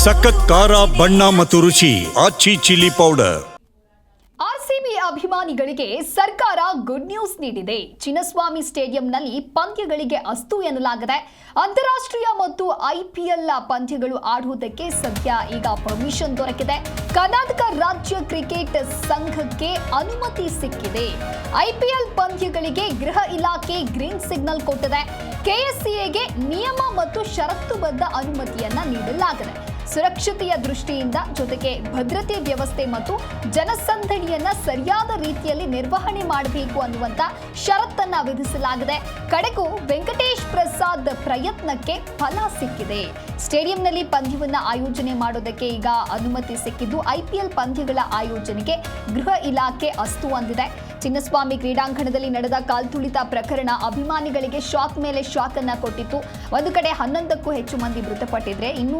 ಸಖತ್ ಖಾರ ಬಣ್ಣ ಮತ್ತು ರುಚಿ ಆಚಿ ಚಿಲ್ಲಿ ಪೌಡರ್. ಆರ್ಸಿಬಿ ಅಭಿಮಾನಿಗಳಿಗೆ ಸರ್ಕಾರ ಗುಡ್ ನ್ಯೂಸ್ ನೀಡಿದೆ. ಚಿನ್ನಸ್ವಾಮಿ ಸ್ಟೇಡಿಯಂನಲ್ಲಿ ಪಂದ್ಯಗಳಿಗೆ ಅಸ್ತು ಎನ್ನಲಾಗಿದೆ. ಅಂತಾರಾಷ್ಟ್ರೀಯ ಮತ್ತು ಐಪಿಎಲ್ ಪಂದ್ಯಗಳು ಆಡುವುದಕ್ಕೆ ಸದ್ಯ ಈಗ ಪರ್ಮಿಷನ್ ದೊರಕಿದೆ. ಕರ್ನಾಟಕ ರಾಜ್ಯ ಕ್ರಿಕೆಟ್ ಸಂಘಕ್ಕೆ ಅನುಮತಿ ಸಿಕ್ಕಿದೆ. ಐಪಿಎಲ್ ಪಂದ್ಯಗಳಿಗೆ ಗೃಹ ಇಲಾಖೆ ಗ್ರೀನ್ ಸಿಗ್ನಲ್ ಕೊಟ್ಟಿದೆ. ಕೆಎಸ್ಸಿಎಗೆ ನಿಯಮ ಮತ್ತು ಷರತ್ತುಬದ್ಧ ಅನುಮತಿಯನ್ನ ನೀಡಲಾಗಿದೆ. ಸುರಕ್ಷತೆಯ ದೃಷ್ಟಿಯಿಂದ ಜೊತೆಗೆ ಭದ್ರತೆ ವ್ಯವಸ್ಥೆ ಮತ್ತು ಜನಸಂದಣಿಯನ್ನ ಸರಿಯಾದ ರೀತಿಯಲ್ಲಿ ನಿರ್ವಹಣೆ ಮಾಡಬೇಕು ಅನ್ನುವಂತ ಷರತ್ತನ್ನ ವಿಧಿಸಲಾಗಿದೆ. ಕಡೆಗೂ ವೆಂಕಟೇಶ್ ಪ್ರಸಾದ್ ಪ್ರಯತ್ನಕ್ಕೆ ಫಲ ಸಿಕ್ಕಿದೆ. ಸ್ಟೇಡಿಯಂನಲ್ಲಿ ಪಂದ್ಯವನ್ನ ಆಯೋಜನೆ ಮಾಡೋದಕ್ಕೆ ಈಗ ಅನುಮತಿ ಸಿಕ್ಕಿದ್ದು ಐಪಿಎಲ್ ಪಂದ್ಯಗಳ ಆಯೋಜನೆಗೆ ಗೃಹ ಇಲಾಖೆ ಅಸ್ತು ಅಂದಿದೆ. ಚಿನ್ನಸ್ವಾಮಿ ಕ್ರೀಡಾಂಗಣದಲ್ಲಿ ನಡೆದ ಕಾಲ್ತುಳಿತ ಪ್ರಕರಣ ಅಭಿಮಾನಿಗಳಿಗೆ ಶಾಕ್ ಮೇಲೆ ಶಾಕ್ ಅನ್ನ ಕೊಟ್ಟಿತ್ತು. ಒಂದು ಕಡೆ 11ಕ್ಕೂ ಹೆಚ್ಚು ಮಂದಿ ಮೃತಪಟ್ಟಿದ್ರೆ ಇನ್ನೂ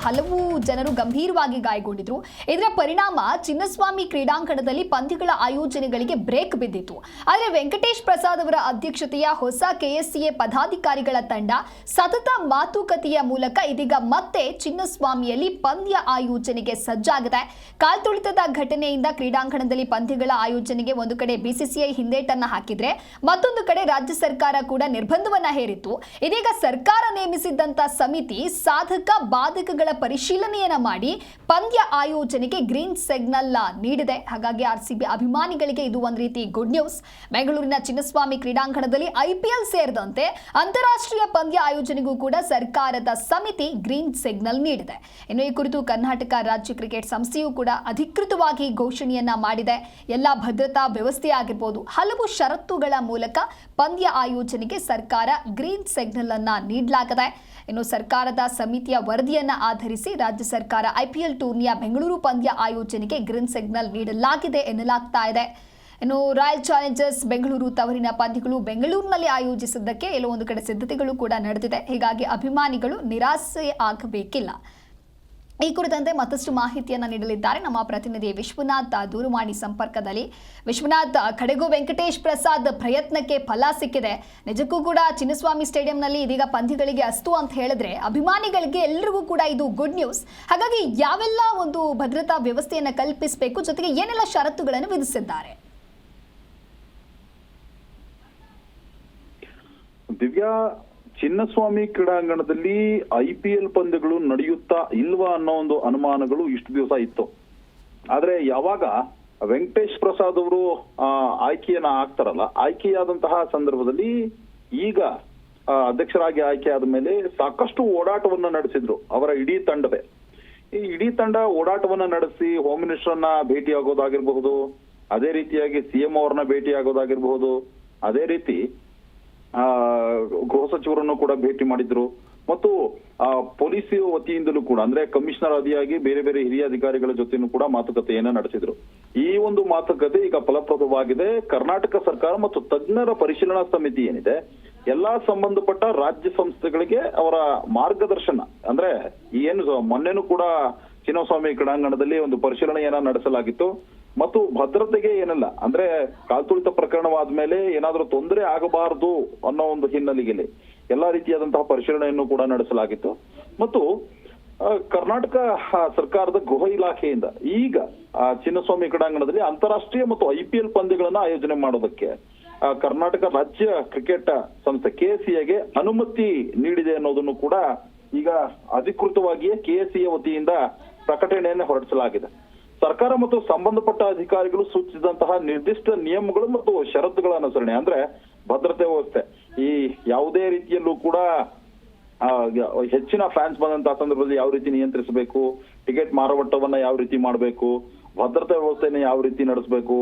ಹಲವು ಜನರು ಗಂಭೀರವಾಗಿ ಗಾಯಗೊಂಡಿದ್ರು. ಇದರ ಪರಿಣಾಮ ಚಿನ್ನಸ್ವಾಮಿ ಕ್ರೀಡಾಂಗಣದಲ್ಲಿ ಪಂದ್ಯಗಳ ಆಯೋಜನೆಗಳಿಗೆ ಬ್ರೇಕ್ ಬಿದ್ದಿತ್ತು. ಆದರೆ ವೆಂಕಟೇಶ್ ಪ್ರಸಾದ್ ಅವರ ಅಧ್ಯಕ್ಷತೆಯ ಹೊಸ ಕೆಎಸ್ಸಿಎ ಪದಾಧಿಕಾರಿಗಳ ತಂಡ ಸತತ ಮಾತುಕತೆಯ ಮೂಲಕ ಇದೀಗ ಮತ್ತೆ ಚಿನ್ನಸ್ವಾಮಿಯಲ್ಲಿ ಪಂದ್ಯ ಆಯೋಜನೆಗೆ ಸಜ್ಜಾಗಿದೆ. ಕಾಲ್ತುಳಿತದ ಘಟನೆಯಿಂದ ಕ್ರೀಡಾಂಗಣದಲ್ಲಿ ಪಂದ್ಯಗಳ ಆಯೋಜನೆಗೆ ಒಂದು ಕಡೆ ಬಿಸಿಸಿಐ ಹಿಂದೇಟನ್ನ ಹಾಕಿದ್ರೆ ಮತ್ತೊಂದು ಕಡೆ ರಾಜ್ಯ ಸರ್ಕಾರ ಕೂಡ ನಿರ್ಬಂಧವನ್ನ ಹೇರಿತ್ತು. ಇದೀಗ ಸರ್ಕಾರ ನೇಮಿಸಿದ್ದಂತ ಸಮಿತಿ ಸಾಧಕ ಬಾಧಕಗಳ ಪರಿಶೀಲನೆಯನ್ನ ಮಾಡಿ ಪಂದ್ಯ ಆಯೋಜನೆಗೆ ಗ್ರೀನ್ ಸಿಗ್ನಲ್ ನೀಡಿದೆ. ಹಾಗಾಗಿ ಆರ್ಸಿಬಿ ಅಭಿಮಾನಿಗಳಿಗೆ ಇದು ಒಂದು ರೀತಿ ಗುಡ್ ನ್ಯೂಸ್. ಬೆಂಗಳೂರಿನ ಚಿನ್ನಸ್ವಾಮಿ ಕ್ರೀಡಾಂಗಣದಲ್ಲಿ ಐಪಿಎಲ್ ಸೇರಿದಂತೆ ಅಂತಾರಾಷ್ಟ್ರೀಯ ಪಂದ್ಯ ಆಯೋಜನೆಗೂ ಕೂಡ ಸರ್ಕಾರದ ಸಮಿತಿ ಗ್ರೀನ್ ಸಿಗ್ನಲ್ ನೀಡಿದೆ. ಇನ್ನು ಈ ಕುರಿತು ಕರ್ನಾಟಕ ರಾಜ್ಯ ಕ್ರಿಕೆಟ್ ಸಂಸ್ಥೆಯೂ ಕೂಡ ಅಧಿಕೃತವಾಗಿ ಘೋಷಣೆಯನ್ನ ಮಾಡಿದೆ. ಎಲ್ಲ ಭದ್ರತಾ ವ್ಯವಸ್ಥೆ ಆಗಿರಬಹುದು, ಹಲವು ಷರತ್ತುಗಳ ಮೂಲಕ ಪಂದ್ಯ ಆಯೋಜನೆಗೆ ಸರ್ಕಾರ ಗ್ರೀನ್ ಸಿಗ್ನಲ್ ಅನ್ನ ನೀಡಲಾಗಿದೆ. ಇನ್ನು ಸರ್ಕಾರದ ಸಮಿತಿಯ ವರದಿಯನ್ನ ಆಧರಿಸಿ ರಾಜ್ಯ ಸರ್ಕಾರ ಐಪಿಎಲ್ ಟೂರ್ನಿಯ ಬೆಂಗಳೂರು ಪಂದ್ಯ ಆಯೋಜನೆಗೆ ಗ್ರೀನ್ ಸಿಗ್ನಲ್ ನೀಡಲಾಗಿದೆ ಎನ್ನಲಾಗ್ತಾ ಇದೆ. ಇನ್ನು ರಾಯಲ್ ಚಾಲೆಂಜರ್ಸ್ ಬೆಂಗಳೂರು ತವರಿನ ಪಂದ್ಯಗಳು ಬೆಂಗಳೂರಿನಲ್ಲಿ ಆಯೋಜಿಸಿದ್ದಕ್ಕೆ ಎಲ್ಲೋ ಒಂದು ಕಡೆ ಸಿದ್ಧತೆಗಳು ಕೂಡ ನಡೆದಿದೆ. ಹೀಗಾಗಿ ಅಭಿಮಾನಿಗಳು ನಿರಾಸೆ ಆಗಬೇಕಿಲ್ಲ. ಈ ಕುರಿತಂತೆ ಮತ್ತಷ್ಟು ಮಾಹಿತಿಯನ್ನು ನೀಡಲಿದ್ದಾರೆ ನಮ್ಮ ಪ್ರತಿನಿಧಿ ವಿಶ್ವನಾಥ್ ದೂರವಾಣಿ ಸಂಪರ್ಕದಲ್ಲಿ. ವಿಶ್ವನಾಥ್, ಕಡೆಗೂ ವೆಂಕಟೇಶ್ ಪ್ರಸಾದ್ ಪ್ರಯತ್ನಕ್ಕೆ ಫಲ ಸಿಕ್ಕಿದೆ. ನಿಜಕ್ಕೂ ಕೂಡ ಚಿನ್ನಸ್ವಾಮಿ ಸ್ಟೇಡಿಯಂನಲ್ಲಿ ಇದೀಗ ಪಂದ್ಯಗಳಿಗೆ ಅಸ್ತು ಅಂತ ಹೇಳಿದ್ರೆ ಅಭಿಮಾನಿಗಳಿಗೆ ಎಲ್ಲರಿಗೂ ಕೂಡ ಇದು ಗುಡ್ ನ್ಯೂಸ್. ಹಾಗಾಗಿ ಯಾವೆಲ್ಲ ಒಂದು ಭದ್ರತಾ ವ್ಯವಸ್ಥೆಯನ್ನು ಕಲ್ಪಿಸಬೇಕು, ಜೊತೆಗೆ ಏನೆಲ್ಲ ಷರತ್ತುಗಳನ್ನು ವಿಧಿಸಿದ್ದಾರೆ? ದಿವ್ಯಾ, ಚಿನ್ನಸ್ವಾಮಿ ಕ್ರೀಡಾಂಗಣದಲ್ಲಿ ಐಪಿಎಲ್ ಪಂದ್ಯಗಳು ನಡೆಯುತ್ತಾ ಇಲ್ವಾ ಅನ್ನೋ ಒಂದು ಅನುಮಾನಗಳು ಇಷ್ಟು ದಿವಸ ಇತ್ತು. ಆದ್ರೆ ಯಾವಾಗ ವೆಂಕಟೇಶ್ ಪ್ರಸಾದ್ ಅವರು ಆಯ್ಕೆಯನ್ನ ಆಗ್ತಾರಲ್ಲ, ಆಯ್ಕೆಯಾದಂತಹ ಸಂದರ್ಭದಲ್ಲಿ ಈಗ ಅಧ್ಯಕ್ಷರಾಗಿ ಆಯ್ಕೆ ಆದ ಮೇಲೆ ಸಾಕಷ್ಟು ಓಡಾಟವನ್ನ ನಡೆಸಿದ್ರು ಅವರ ಇಡೀ ತಂಡವೇ. ಈ ಇಡೀ ತಂಡ ಓಡಾಟವನ್ನ ನಡೆಸಿ ಹೋಮ್ ಮಿನಿಸ್ಟರ್ನ ಭೇಟಿ ಆಗೋದಾಗಿರ್ಬಹುದು, ಅದೇ ರೀತಿಯಾಗಿ ಸಿಎಂ ಅವ್ರನ್ನ ಭೇಟಿ ಆಗೋದಾಗಿರ್ಬಹುದು, ಅದೇ ರೀತಿ ಗೃಹ ಸಚಿವರನ್ನು ಕೂಡ ಭೇಟಿ ಮಾಡಿದ್ರು. ಮತ್ತು ಪೊಲೀಸ್ ವತಿಯಿಂದಲೂ ಕೂಡ ಅಂದ್ರೆ ಕಮಿಷನರ್ ಆದಿಯಾಗಿ ಬೇರೆ ಬೇರೆ ಹಿರಿಯ ಅಧಿಕಾರಿಗಳ ಜೊತೆನೂ ಕೂಡ ಮಾತುಕತೆಯನ್ನ ನಡೆಸಿದ್ರು. ಈ ಒಂದು ಮಾತುಕತೆ ಈಗ ಫಲಪ್ರದವಾಗಿದೆ. ಕರ್ನಾಟಕ ಸರ್ಕಾರ ಮತ್ತು ತಜ್ಞರ ಪರಿಶೀಲನಾ ಸಮಿತಿ ಏನಿದೆ, ಎಲ್ಲಾ ಸಂಬಂಧಪಟ್ಟ ರಾಜ್ಯ ಸಂಸ್ಥೆಗಳಿಗೆ ಅವರ ಮಾರ್ಗದರ್ಶನ ಅಂದ್ರೆ ಏನು ಮೊನ್ನೆನೂ ಕೂಡ ಚಿನ್ನಸ್ವಾಮಿ ಕ್ರೀಡಾಂಗಣದಲ್ಲಿ ಒಂದು ಪರಿಶೀಲನೆಯನ್ನ ನಡೆಸಲಾಗಿತ್ತು. ಮತ್ತು ಭದ್ರತೆಗೆ ಏನಲ್ಲ ಅಂದ್ರೆ ಕಾಲ್ತುಳಿತ ಪ್ರಕರಣವಾದ ಮೇಲೆ ಏನಾದ್ರೂ ತೊಂದರೆ ಆಗಬಾರದು ಅನ್ನೋ ಒಂದು ಹಿನ್ನೆಲೆಯಲ್ಲಿ ಎಲ್ಲಾ ರೀತಿಯಾದಂತಹ ಪರಿಶೀಲನೆಯನ್ನು ಕೂಡ ನಡೆಸಲಾಗಿತ್ತು. ಮತ್ತು ಕರ್ನಾಟಕ ಸರ್ಕಾರದ ಗೃಹ ಇಲಾಖೆಯಿಂದ ಈಗ ಚಿನ್ನಸ್ವಾಮಿ ಕ್ರೀಡಾಂಗಣದಲ್ಲಿ ಅಂತಾರಾಷ್ಟ್ರೀಯ ಮತ್ತು ಐಪಿಎಲ್ ಪಂದ್ಯಗಳನ್ನ ಆಯೋಜನೆ ಮಾಡೋದಕ್ಕೆ ಕರ್ನಾಟಕ ರಾಜ್ಯ ಕ್ರಿಕೆಟ್ ಸಂಸ್ಥೆ ಕೆಎಸ್ಸಿಎಗೆ ಅನುಮತಿ ನೀಡಿದೆ ಅನ್ನೋದನ್ನು ಕೂಡ ಈಗ ಅಧಿಕೃತವಾಗಿಯೇ ಕೆಎಸ್ಸಿಎ ವತಿಯಿಂದ ಪ್ರಕಟಣೆಯನ್ನು ಹೊರಡಿಸಲಾಗಿದೆ. ಸರ್ಕಾರ ಮತ್ತು ಸಂಬಂಧಪಟ್ಟ ಅಧಿಕಾರಿಗಳು ಸೂಚಿಸಿದಂತಹ ನಿರ್ದಿಷ್ಟ ನಿಯಮಗಳು ಮತ್ತು ಷರತ್ತುಗಳ ಅನುಸರಣೆ ಅಂದ್ರೆ ಭದ್ರತೆ ವ್ಯವಸ್ಥೆ, ಈ ಯಾವುದೇ ರೀತಿಯಲ್ಲೂ ಕೂಡ ಹೆಚ್ಚಿನ ಫ್ಯಾನ್ಸ್ ಬಂದಂತಹ ಸಂದರ್ಭದಲ್ಲಿ ಯಾವ ರೀತಿ ನಿಯಂತ್ರಿಸಬೇಕು, ಟಿಕೆಟ್ ಮಾರಾಟವನ್ನ ಯಾವ ರೀತಿ ಮಾಡಬೇಕು, ಭದ್ರತಾ ವ್ಯವಸ್ಥೆನ ಯಾವ ರೀತಿ ನಡೆಸಬೇಕು,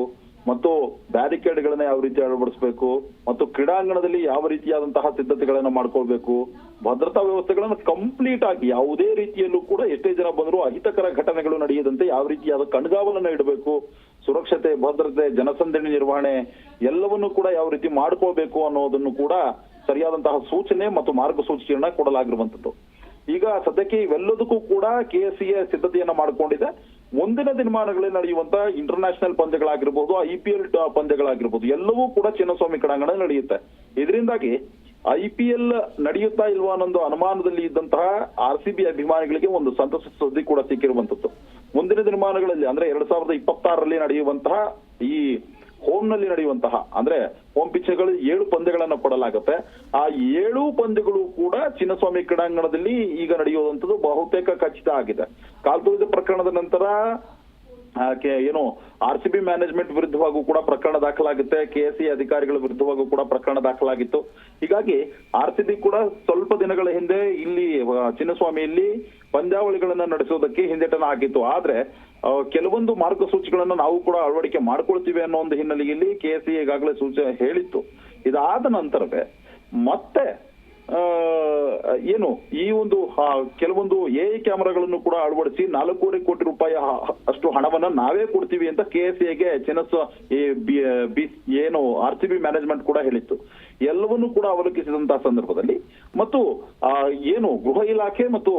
ಮತ್ತು ಬ್ಯಾರಿಕೇಡ್ಗಳನ್ನ ಯಾವ ರೀತಿ ಅಳವಡಿಸಬೇಕು, ಮತ್ತು ಕ್ರೀಡಾಂಗಣದಲ್ಲಿ ಯಾವ ರೀತಿಯಾದಂತಹ ಸಿದ್ಧತೆಗಳನ್ನ ಮಾಡ್ಕೊಳ್ಬೇಕು, ಭದ್ರತಾ ವ್ಯವಸ್ಥೆಗಳನ್ನ ಕಂಪ್ಲೀಟ್ ಆಗಿ ಯಾವುದೇ ರೀತಿಯಲ್ಲೂ ಕೂಡ ಎಷ್ಟೇ ಜನ ಬಂದರೂ ಅಹಿತಕರ ಘಟನೆಗಳು ನಡೆಯದಂತೆ ಯಾವ ರೀತಿಯಾದ ಕಣ್ಗಾವಲನ್ನ ಇಡಬೇಕು, ಸುರಕ್ಷತೆ, ಭದ್ರತೆ, ಜನಸಂದಣಿ ನಿರ್ವಹಣೆ ಎಲ್ಲವನ್ನೂ ಕೂಡ ಯಾವ ರೀತಿ ಮಾಡ್ಕೊಳ್ಬೇಕು ಅನ್ನೋದನ್ನು ಕೂಡ ಸರಿಯಾದಂತಹ ಸೂಚನೆ ಮತ್ತು ಮಾರ್ಗಸೂಚಿಯನ್ನ ಕೊಡಲಾಗಿರುವಂತದ್ದು. ಈಗ ಸದ್ಯಕ್ಕೆ ಇವೆಲ್ಲದಕ್ಕೂ ಕೂಡ ಕೆಎಸ್ಸಿಎ ಸಿದ್ಧತೆಯನ್ನ ಮಾಡಿಕೊಂಡಿದೆ. ಮುಂದಿನ ದಿನಮಾನಗಳಲ್ಲಿ ನಡೆಯುವಂತಹ ಇಂಟರ್ನ್ಯಾಷನಲ್ ಪಂದ್ಯಗಳಾಗಿರ್ಬೋದು, ಐಪಿಎಲ್ ಪಂದ್ಯಗಳಾಗಿರ್ಬೋದು ಎಲ್ಲವೂ ಕೂಡ ಚಿನ್ನಸ್ವಾಮಿ ಕ್ರೀಡಾಂಗಣ ನಡೆಯುತ್ತೆ. ಇದರಿಂದಾಗಿ IPL ನಡೆಯುತ್ತಾ ಇಲ್ವಾ ಅನ್ನೊಂದು ಅನುಮಾನದಲ್ಲಿ ಇದ್ದಂತಹ RCB ಅಭಿಮಾನಿಗಳಿಗೆ ಒಂದು ಸಂತಸ ಸುದ್ದಿ ಕೂಡ ಸಿಕ್ಕಿರುವಂತದ್ದು. ಮುಂದಿನ ದಿನಮಾನಗಳಲ್ಲಿ ಅಂದ್ರೆ 2026ರಲ್ಲಿ ನಡೆಯುವಂತಹ ಈ ಹೋಮ್ ನಲ್ಲಿ ನಡೆಯುವಂತಹ ಅಂದ್ರೆ ಹೋಮ್ ಪಿಚ್ಗಳು 7 ಪಂದ್ಯಗಳನ್ನ ಕೊಡಲಾಗುತ್ತೆ. ಆ 7 ಪಂದ್ಯಗಳು ಕೂಡ ಚಿನ್ನಸ್ವಾಮಿ ಕ್ರೀಡಾಂಗಣದಲ್ಲಿ ಈಗ ನಡೆಯುವಂತದ್ದು ಬಹುತೇಕ ಖಚಿತ ಆಗಿದೆ. ಕಾಲ್ತುಳಿದ ಪ್ರಕರಣದ ನಂತರ ಏನು RCB ಮ್ಯಾನೇಜ್ಮೆಂಟ್ ವಿರುದ್ಧವಾಗೂ ಕೂಡ ಪ್ರಕರಣ ದಾಖಲಾಗುತ್ತೆ, KSE ಅಧಿಕಾರಿಗಳ ವಿರುದ್ಧವಾಗೂ ಕೂಡ ಪ್ರಕರಣ ದಾಖಲಾಗಿತ್ತು. ಹೀಗಾಗಿ RCB ಕೂಡ ಸ್ವಲ್ಪ ದಿನಗಳ ಹಿಂದೆ ಇಲ್ಲಿ ಚಿನ್ನಸ್ವಾಮಿಯಲ್ಲಿ ಪಂದ್ಯಾವಳಿಗಳನ್ನ ನಡೆಸೋದಕ್ಕೆ ಹಿಂದೆಟನ ಆಗಿತ್ತು. ಆದ್ರೆ ಕೆಲವೊಂದು ಮಾರ್ಗಸೂಚಿಗಳನ್ನ ನಾವು ಕೂಡ ಅಳವಡಿಕೆ ಮಾಡ್ಕೊಳ್ತೀವಿ ಅನ್ನೋ ಒಂದು ಹಿನ್ನೆಲೆಯಲ್ಲಿ KSE ಈಗಾಗಲೇ ಸೂಚನೆ ಹೇಳಿತ್ತು. ಇದಾದ ನಂತರವೇ ಮತ್ತೆ ಏನು ಈ ಒಂದು ಕೆಲವೊಂದು AI ಕ್ಯಾಮೆರಾಗಳನ್ನು ಕೂಡ ಅಳವಡಿಸಿ 4 ಕೋಟಿ ರೂಪಾಯಿ ಅಷ್ಟು ಹಣವನ್ನ ನಾವೇ ಕೊಡ್ತೀವಿ ಅಂತ KSEಗೆ ಏನು RCB ಮ್ಯಾನೇಜ್ಮೆಂಟ್ ಕೂಡ ಹೇಳಿತ್ತು. ಎಲ್ಲವನ್ನೂ ಕೂಡ ಅವಲೋಕಿಸಿದಂತಹ ಸಂದರ್ಭದಲ್ಲಿ ಮತ್ತು ಏನು ಗೃಹ ಇಲಾಖೆ ಮತ್ತು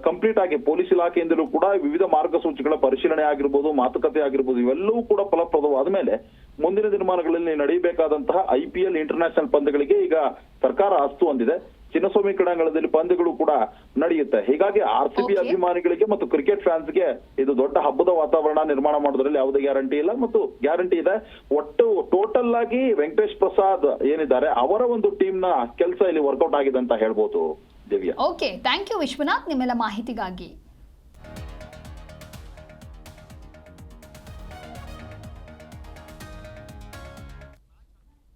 ಕಂಪ್ಲೀಟ್ ಆಗಿ ಪೊಲೀಸ್ ಇಲಾಖೆಯಿಂದಲೂ ಕೂಡ ವಿವಿಧ ಮಾರ್ಗಸೂಚಿಗಳ ಪರಿಶೀಲನೆ ಆಗಿರ್ಬೋದು, ಮಾತುಕತೆ ಆಗಿರ್ಬೋದು, ಇವೆಲ್ಲವೂ ಕೂಡ ಫಲಪ್ರದವಾದ ಮೇಲೆ ಮುಂದಿನ ದಿನಮಾನಗಳಲ್ಲಿ ನಡೆಯಬೇಕಾದಂತಹ IPL ಇಂಟರ್ನ್ಯಾಷನಲ್ ಪಂದ್ಯಗಳಿಗೆ ಈಗ ಸರ್ಕಾರ ಅಸ್ತು ಹೊಂದಿದೆ. ಚಿನ್ನಸ್ವಾಮಿ ಕ್ರೀಡಾಂಗಣದಲ್ಲಿ ಪಂದ್ಯಗಳು ಕೂಡ ನಡೆಯುತ್ತೆ. ಹೀಗಾಗಿ RCB ಅಭಿಮಾನಿಗಳಿಗೆ ಮತ್ತು ಕ್ರಿಕೆಟ್ ಫ್ಯಾನ್ಸ್ಗೆ ಇದು ದೊಡ್ಡ ಹಬ್ಬದ ವಾತಾವರಣ ನಿರ್ಮಾಣ ಮಾಡೋದ್ರಲ್ಲಿ ಯಾವುದೇ ಗ್ಯಾರಂಟಿ ಇಲ್ಲ ಮತ್ತು ಗ್ಯಾರಂಟಿ ಇದೆ. ಒಟ್ಟು ಟೋಟಲ್ ಆಗಿ ವೆಂಕಟೇಶ್ ಪ್ರಸಾದ್ ಏನಿದ್ದಾರೆ ಅವರ ಒಂದು ಟೀಮ್ ನ ಕೆಲಸ ಇಲ್ಲಿ ವರ್ಕೌಟ್ ಆಗಿದೆ ಅಂತ ಹೇಳ್ಬೋದು. Divya. Okay, thank you Vishwanath ನಿಮ್ಮೆಲ್ಲ ಮಾಹಿತಿಗಾಗಿ.